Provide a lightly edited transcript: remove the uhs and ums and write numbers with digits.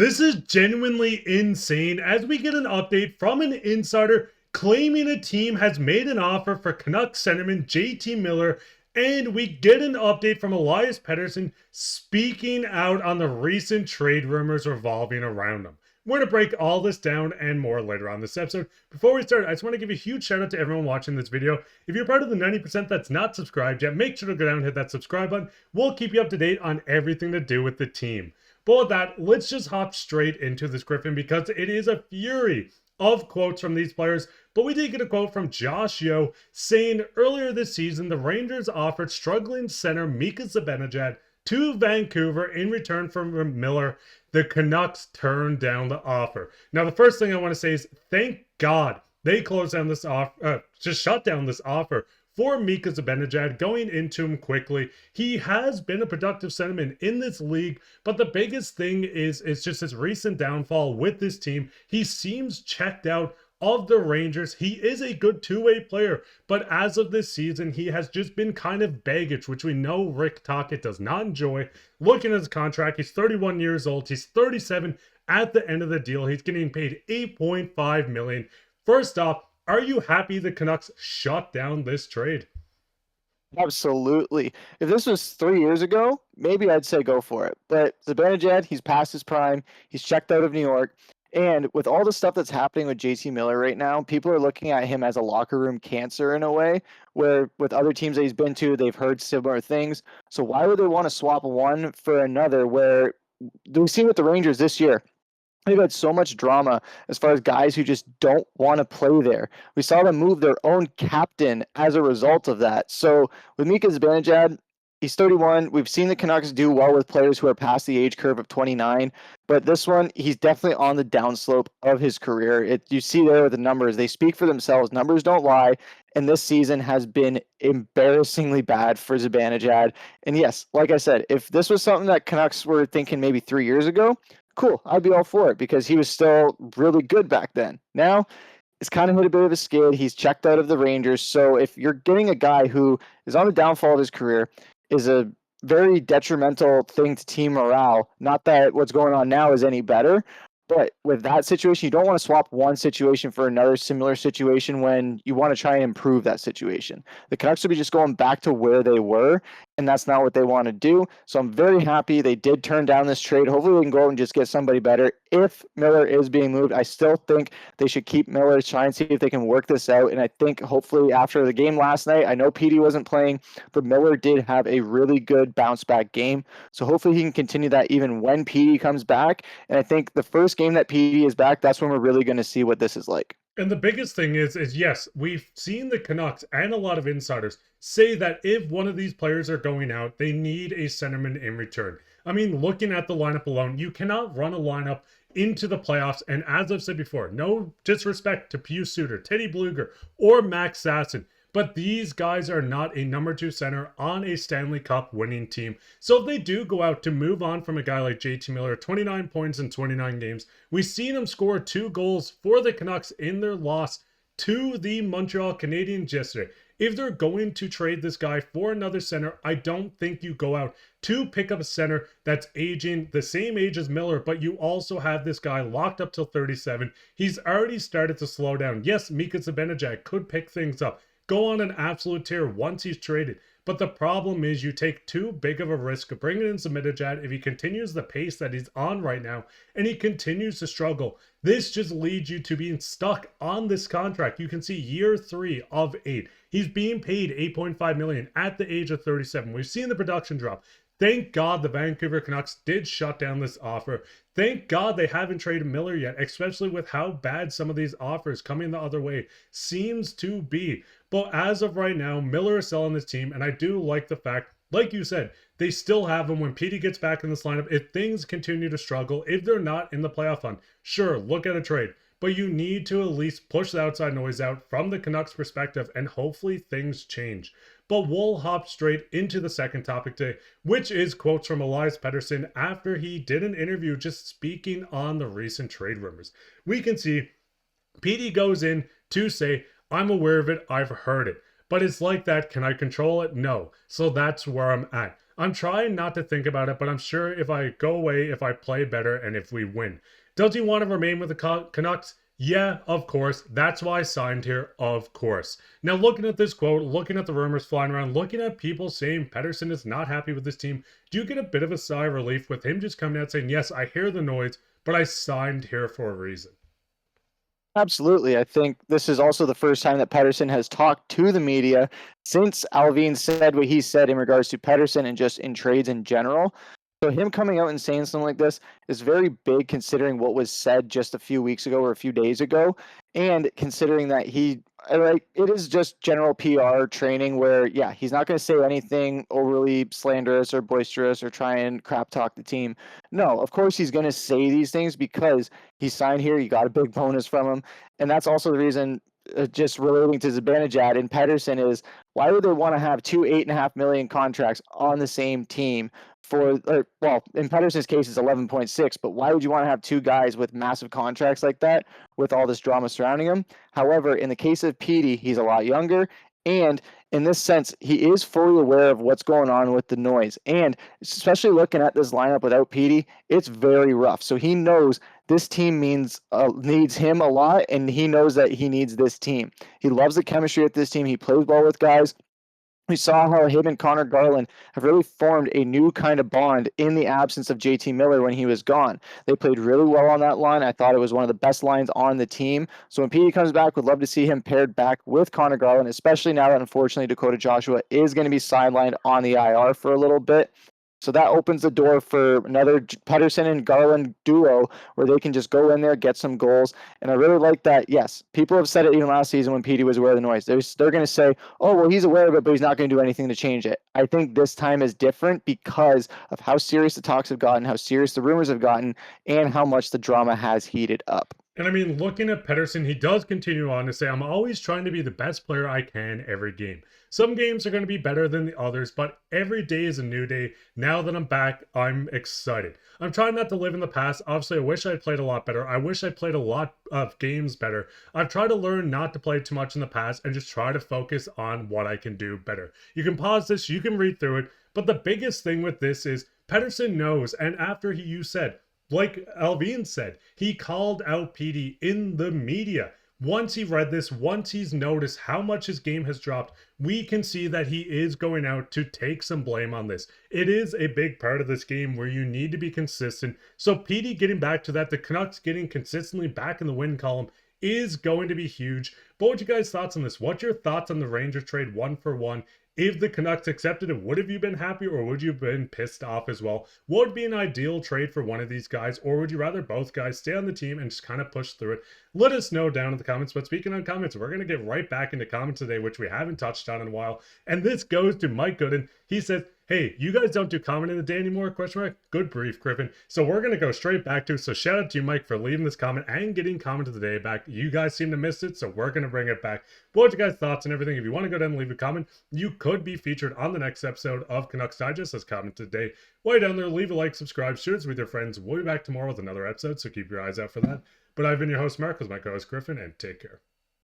This is genuinely insane as we get an update from an insider claiming a team has made an offer for Canucks centerman J.T Miller, and we get an update from Elias Pettersson speaking out on the recent trade rumors revolving around him. We're going to break all this down and more later on this episode. Before we start, I just want to give a huge shout out to everyone watching this video. If you're part of the 90% that's not subscribed yet, make sure to go down and hit that subscribe button. We'll keep you up to date on everything to do with the team. But with that, let's just hop straight into this, Griffin, because it is a fury of quotes from these players. But we did get a quote from Josh Yeo saying earlier this season, the Rangers offered struggling center Mika Zibanejad to Vancouver in return for Miller. The Canucks turned down the offer. Now, the first thing I want to say is thank God they closed down this offer, just shut down this offer for Mika Zibanejad, going into him quickly. He has been a productive centerman in this league, but the biggest thing is just his recent downfall with this team. He seems checked out of the Rangers. He is a good two-way player, but as of this season, he has just been kind of baggage, which we know Rick Tocchet does not enjoy. Looking at his contract, he's 31 years old. He's 37 at the end of the deal. He's getting paid $8.5 million. First off, are you happy the Canucks shut down this trade? Absolutely. If this was 3 years ago, maybe I'd say go for it. But Zibanejad, he's past his prime. He's checked out of New York. And with all the stuff that's happening with JT Miller right now, people are looking at him as a locker room cancer in a way, where with other teams that he's been to, they've heard similar things. So why would they want to swap one for another, where we've seen with the Rangers this year? They've had so much drama as far as guys who just don't want to play there. We saw them move their own captain as a result of that. So with Mika Zibanejad, he's 31. We've seen the Canucks do well with players who are past the age curve of 29. But this one, he's definitely on the downslope of his career. You see there with the numbers. They speak for themselves. Numbers don't lie. And this season has been embarrassingly bad for Zibanejad. And yes, like I said, if this was something that Canucks were thinking maybe 3 years ago, cool, I'd be all for it because he was still really good back then. Now, it's kind of hit a bit of a skid. He's checked out of the Rangers. So if you're getting a guy who is on the downfall of his career, is a very detrimental thing to team morale. Not that what's going on now is any better, but with that situation, you don't want to swap one situation for another similar situation when you want to try and improve that situation. The Canucks would be just going back to where they were, and that's not what they want to do. So I'm very happy they did turn down this trade. Hopefully we can go and just get somebody better. If Miller is being moved, I still think they should keep Miller, try and see if they can work this out. And I think hopefully after the game last night, I know Petey wasn't playing, but Miller did have a really good bounce back game. So hopefully he can continue that even when Petey comes back. And I think the first game that Petey is back, that's when we're really going to see what this is like. And the biggest thing is yes, we've seen the Canucks and a lot of insiders say that if one of these players are going out, they need a centerman in return. I mean, looking at the lineup alone, you cannot run a lineup into the playoffs. And as I've said before, no disrespect to Pius Suter, Teddy Bluger, or Max Sasson, but these guys are not a number 2 center on a Stanley Cup winning team. So if they do go out to move on from a guy like J.T Miller, 29 points in 29 games, we've seen him score 2 goals for the Canucks in their loss to the Montreal Canadiens yesterday. If they're going to trade this guy for another center, I don't think you go out to pick up a center that's aging the same age as Miller, but you also have this guy locked up till 37. He's already started to slow down. Yes, Mika Zibanejad could pick things up, go on an absolute tear once he's traded. But the problem is you take too big of a risk of bringing in Zibanejad if he continues the pace that he's on right now and he continues to struggle. This just leads you to being stuck on this contract. You can see year 3 of 8. He's being paid $8.5 million at the age of 37. We've seen the production drop. Thank God the Vancouver Canucks did shut down this offer. Thank God they haven't traded Miller yet, especially with how bad some of these offers coming the other way seems to be. But as of right now, Miller is selling this team, and I do like the fact, like you said, they still have him when Petey gets back in this lineup. If things continue to struggle, if they're not in the playoff hunt, sure, look at a trade. But you need to at least push the outside noise out from the Canucks perspective, and hopefully things change. But we'll hop straight into the second topic today, which is quotes from Elias Pettersson after he did an interview just speaking on the recent trade rumors. We can see Petey goes in to say, I'm aware of it, I've heard it. But it's like that, can I control it? No. So that's where I'm at. I'm trying not to think about it, but I'm sure if I go away, if I play better, and if we win. Does he want to remain with the Canucks? Yeah, of course. That's why I signed here, of course. Now, looking at this quote, looking at the rumors flying around, looking at people saying Pettersson is not happy with this team, do you get a bit of a sigh of relief with him just coming out saying, yes, I hear the noise, but I signed here for a reason? Absolutely. I think this is also the first time that Pettersson has talked to the media since Allvin said what he said in regards to Pettersson and just in trades in general. So him coming out and saying something like this is very big considering what was said just a few weeks ago or a few days ago, and considering that like it is just general PR training where yeah, he's not going to say anything overly slanderous or boisterous or try and crap talk the team. No, of course he's going to say these things because he signed here, you got a big bonus from him, and that's also the reason. Just relating to Zibanejad and Pettersson is why would they want to have two $8.5 million contracts on the same team well, in Pettersson's case, it's 11.6, but why would you want to have two guys with massive contracts like that with all this drama surrounding him? However, in the case of Petey, he's a lot younger. And in this sense, he is fully aware of what's going on with the noise. And especially looking at this lineup without Petey, it's very rough. So he knows this team needs him a lot, and he knows that he needs this team. He loves the chemistry with this team. He plays well with guys. We saw how him and Connor Garland have really formed a new kind of bond in the absence of J.T. Miller when he was gone. They played really well on that line. I thought it was one of the best lines on the team. So when Petey comes back, would love to see him paired back with Connor Garland, especially now that unfortunately Dakota Joshua is going to be sidelined on the IR for a little bit. So that opens the door for another Pettersson and Garland duo where they can just go in there, get some goals. And I really like that. Yes, people have said it even last season when Petey was aware of the noise. They're going to say, oh, well, he's aware of it, but he's not going to do anything to change it. I think this time is different because of how serious the talks have gotten, how serious the rumors have gotten, and how much the drama has heated up. And I mean, looking at Pettersson, he does continue on to say, I'm always trying to be the best player I can every game. Some games are going to be better than the others, but every day is a new day. Now that I'm back, I'm excited. I'm trying not to live in the past. Obviously, I wish I played a lot better. I wish I played a lot of games better. I've tried to learn not to play too much in the past and just try to focus on what I can do better. You can pause this, you can read through it, but the biggest thing with this is Pettersson knows, and after you said, like Allvin said, he called out Petey in the media. Once he read this, once he's noticed how much his game has dropped, we can see that he is going out to take some blame on this. It is a big part of this game where you need to be consistent. So Petey getting back to that, the Canucks getting consistently back in the win column is going to be huge. But what's your guys' thoughts on this? What's your thoughts on the Ranger trade 1-for-1? If the Canucks accepted it, would have you been happy or would you have been pissed off as well? What would be an ideal trade for one of these guys, or would you rather both guys stay on the team and just kind of push through it? Let us know down in the comments. But speaking on comments, we're going to get right back into comments today, which we haven't touched on in a while. And this goes to Mike Gooden. He says, hey, you guys don't do comment in the day anymore? Question mark. Good brief, Griffin. So we're going to go straight back to, so shout out to you, Mike, for leaving this comment and getting comment of the day back. You guys seem to miss it, so we're going to bring it back. What's your guys' thoughts and everything? If you want to go down and leave a comment, you could be featured on the next episode of Canucks Digest as comment today. While you're down there, leave a like, subscribe, share this with your friends. We'll be back tomorrow with another episode, so keep your eyes out for that. But I've been your host, Mark, with my co-host Griffin, and take care.